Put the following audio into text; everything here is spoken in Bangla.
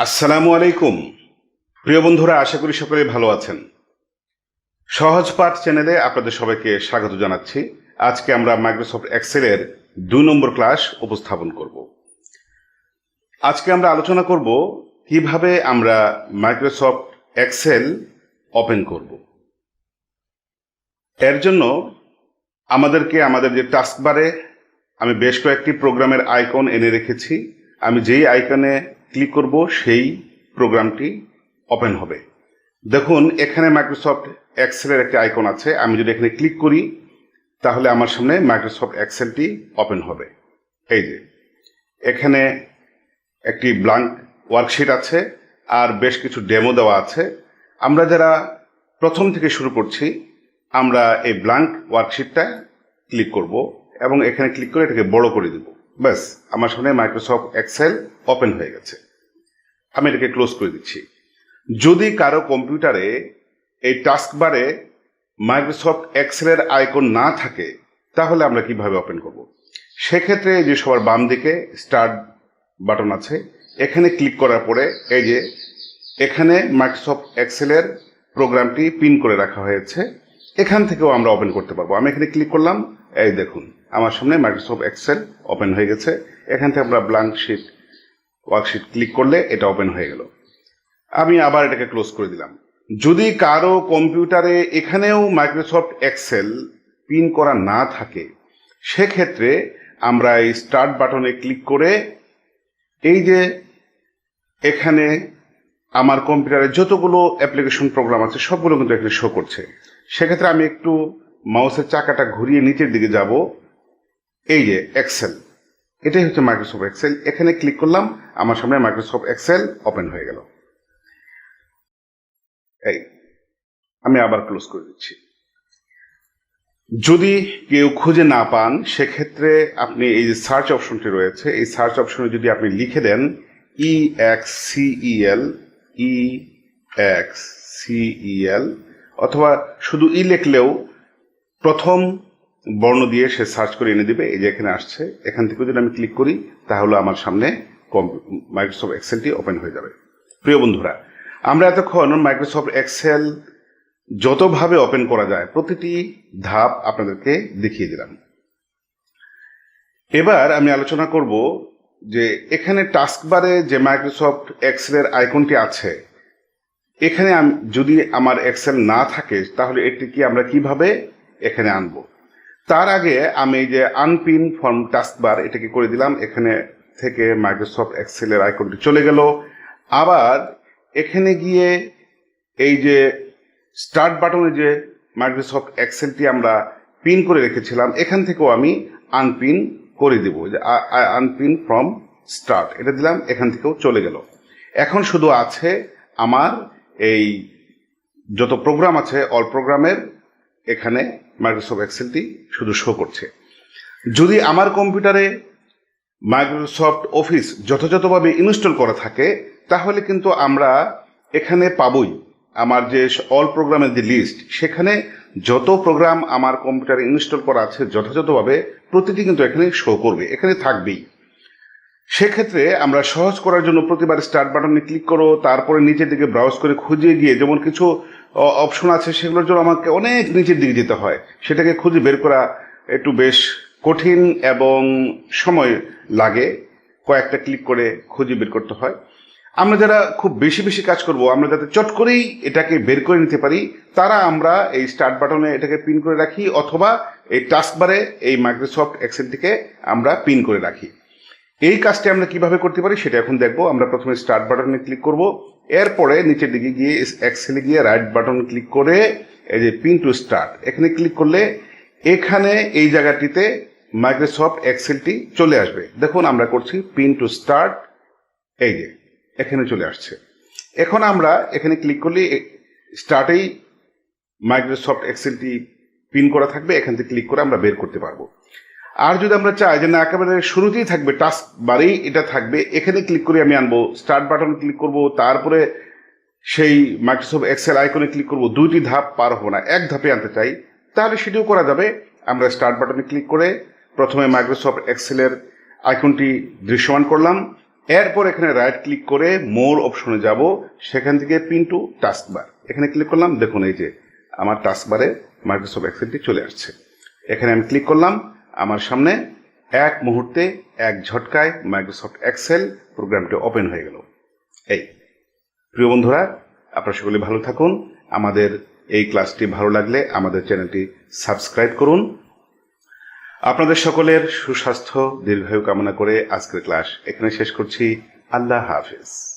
আসসালামু আলাইকুম প্রিয় বন্ধুরা, আশা করি সকলে ভালো আছেন। সহজ পাঠ চ্যানেলে আপনাদের সবাইকে স্বাগত জানাচ্ছি। আজকে আমরা মাইক্রোসফট এক্সেলের 2 নম্বর ক্লাস উপস্থাপন করব। আজকে আমরা আলোচনা করব কিভাবে আমরা মাইক্রোসফট এক্সেল ওপেন করব। এর জন্য আমাদের যে টাস্কবারে আমি বেশ কয়েকটি প্রোগ্রামের আইকন এনে রেখেছি। আমি যেই আইকনে ক্লিক করব সেই প্রোগ্রামটি ওপেন হবে। দেখুন, এখানে মাইক্রোসফট এক্সেলের একটি আইকন আছে। আমি যদি এখানে ক্লিক করি তাহলে আমার সামনে মাইক্রোসফট এক্সেলটি ওপেন হবে। এই যে এখানে একটি ব্ল্যাঙ্ক ওয়ার্কশিট আছে আর বেশ কিছু ডেমো দেওয়া আছে। আমরা যারা প্রথম থেকে শুরু করছি, আমরা এই ব্ল্যাঙ্ক ওয়ার্কশিটটা ক্লিক করব এবং এখানে ক্লিক করে এটাকে বড় করে দেব। ব্যাস, আমার সামনে মাইক্রোসফট এক্সেল ওপেন হয়ে গেছে। আমি এটাকে ক্লোজ করে দিচ্ছি। যদি কারো কম্পিউটারে এই টাস্কবারে মাইক্রোসফট এক্সেলের আইকন না থাকে তাহলে আমরা কিভাবে ওপেন করব। সেক্ষেত্রে এই যে সবার বাম দিকে স্টার্ট বাটন আছে, এখানে ক্লিক করার পরে এই যে এখানে মাইক্রোসফট এক্সেলের প্রোগ্রামটি পিন করে রাখা হয়েছে। এখান থেকেও আমরা ওপেন করতে পারবো। আমি এখানে ক্লিক করলাম, এই দেখুন আমার সামনে মাইক্রোসফট এক্সেল ওপেন হয়ে গেছে। এখান থেকে আমরা ব্ল্যাঙ্ক ওয়ার্কশিট ক্লিক করলে এটা ওপেন হয়ে গেল। আমি আবার এটাকে ক্লোজ করে দিলাম। যদি কারো কম্পিউটারে এখানেও মাইক্রোসফট এক্সেল পিন করা না থাকে, সেক্ষেত্রে আমরা এই স্টার্ট বাটনে ক্লিক করে এই যে এখানে আমার কম্পিউটারে যতগুলো অ্যাপ্লিকেশন প্রোগ্রাম আছে সবগুলো কিন্তু এখানে শো করছে। সেক্ষেত্রে আমি একটু মাউসের চাকাটা ঘুরিয়ে নিচের দিকে যাব। এই যে এক্সেল, এটাই হচ্ছে মাইক্রোসফট এক্সেল। এখানে ক্লিক করলাম, আমার সামনে মাইক্রোসফট এক্সেল ওপেন হয়ে গেল। এই আমি আবার ক্লোজ করে দিচ্ছি। যদি কেউ খুঁজে না পান, সেক্ষেত্রে আপনি এই যে সার্চ অপশনটি রয়েছে, এই সার্চ অপশনে যদি আপনি লিখে দেন EXCEL অথবা শুধু লিখলেও প্রথম বর্ণ দিয়ে সে সার্চ করে এনে দিবে। এই যে এখানে আসছে, এখান থেকে যদি আমি ক্লিক করি তাহলে আমার সামনে মাইক্রোসফট এক্সেলটি ওপেন হয়ে যাবে। প্রিয় বন্ধুরা, আমরা এতক্ষণ মাইক্রোসফট এক্সেল যতভাবে ওপেন করা যায় প্রতিটি ধাপ আপনাদেরকে দেখিয়ে দিলাম। এবার আমি আলোচনা করব যে এখানে টাস্কবারে যে মাইক্রোসফট এক্সেলের আইকনটি আছে, এখানে যদি আমার এক্সেল না থাকে তাহলে এটি কি আমরা কিভাবে এখানে আনবো। তার আগে আমি যে আনপিন ফ্রম টাস্কবার এটাকে করে দিলাম। এখানে থেকে মাইক্রোসফট এক্সেলের আইকনটি চলে গেল। আবার এখানে গিয়ে এই যে স্টার্ট বাটনে যে মাইক্রোসফট এক্সেলটি আমরা পিন করে রেখেছিলাম, এখান থেকেও আমি আনপিন করে দেব। যে আনপিন ফ্রম স্টার্ট এটা দিলাম, এখান থেকেও চলে গেল। এখন শুধু আছে আমার এই যত প্রোগ্রাম আছে অল প্রোগ্রামের এখানে মাইক্রোসফট এক্সেলটি শুধু শো করছে। যদি আমার কম্পিউটারে মাইক্রোসফট অফিস যথাযথভাবে ইনস্টল করা থাকে তাহলে কিন্তু আমরা এখানে পাবই আমার যে অল প্রোগ্রামের যে লিস্ট, সেখানে যত প্রোগ্রাম আমার কম্পিউটারে ইনস্টল করা আছে যথাযথভাবে প্রতিটি কিন্তু এখানে শো করবে, এখানে থাকবেই। সেক্ষেত্রে আমরা সহজ করার জন্য প্রতিবার স্টার্ট বাটনে ক্লিক করো, তারপরে নিচের দিকে ব্রাউজ করে খুঁজে গিয়ে যেমন কিছু অপশন আছে সেগুলোর জন্য আমাকে অনেক নিচের দিকে যেতে হয়। সেটাকে খুঁজে বের করা একটু বেশ কঠিন এবং সময় লাগে। কয়েকটা ক্লিক করে খুঁজে বের করতে হয়। আমরা যারা খুব বেশি বেশি কাজ করব, আমরা যাতে চট করেই এটাকে বের করে নিতে পারি, তারা আমরা এই স্টার্ট বাটনে এটাকে পিন করে রাখি অথবা এই টাস্কবারে এই মাইক্রোসফট এক্সেলটিকে আমরা পিন করে রাখি। এই কাজটি আমরা কিভাবে করতে পারি সেটা এখন দেখবো। আমরা প্রথমে স্টার্ট বাটনে ক্লিক করব, এরপরে নিচের দিকে গিয়ে এক্সেলে গিয়ে রাইট বাটন ক্লিক করে এই যে পিন টু স্টার্ট এখানে ক্লিক করলে এখানে এই জায়গাটিতে মাইক্রোসফট এক্সেলটি চলে আসবে। দেখুন আমরা করছি পিন টু স্টার্ট, এই যে এখানে চলে আসছে। এখন আমরা এখানে ক্লিক করলে স্টার্টেই মাইক্রোসফট এক্সেলটি পিন করা থাকবে। এখান থেকে ক্লিক করে আমরা বের করতে পারবো। আর যদি আমরা চাই যে না একেবারে শুরুতেই থাকবে, টাস্ক বারেই এটা থাকবে, এখানে ক্লিক করে আমি আনবো। স্টার্ট বাটন ক্লিক করব, তারপরে সেই মাইক্রোসফট এক্সেল আইকনে ক্লিক করব। দুইটি ধাপ পার হবো না, এক ধাপে আনতে চাই তাহলে সেটিও করা যাবে। আমরা স্টার্ট বাটনে ক্লিক করে প্রথমে মাইক্রোসফট এক্সেলের আইকনটি দৃশ্যমান করলাম, এরপর এখানে রাইট ক্লিক করে মোর অপশনে যাব, সেখান থেকে পিন টু টাস্কবার এখানে ক্লিক করলাম। দেখুন এই যে আমার টাস্কবারে মাইক্রোসফট এক্সেলটি চলে আসছে। এখানে আমি ক্লিক করলাম, আমার সামনে এক মুহূর্তে এক ঝটকায় মাইক্রোসফট এক্সেল প্রোগ্রামটি ওপেন হয়ে গেল। এই প্রিয় বন্ধুরা, আপনারা সকলে ভালো থাকুন। আমাদের এই ক্লাসটি ভালো লাগলে আমাদের চ্যানেলটি সাবস্ক্রাইব করুন। আপনাদের সকলের সুস্বাস্থ্য দীর্ঘায়ু কামনা করে আজকের ক্লাস এখানে শেষ করছি। আল্লাহ হাফেজ।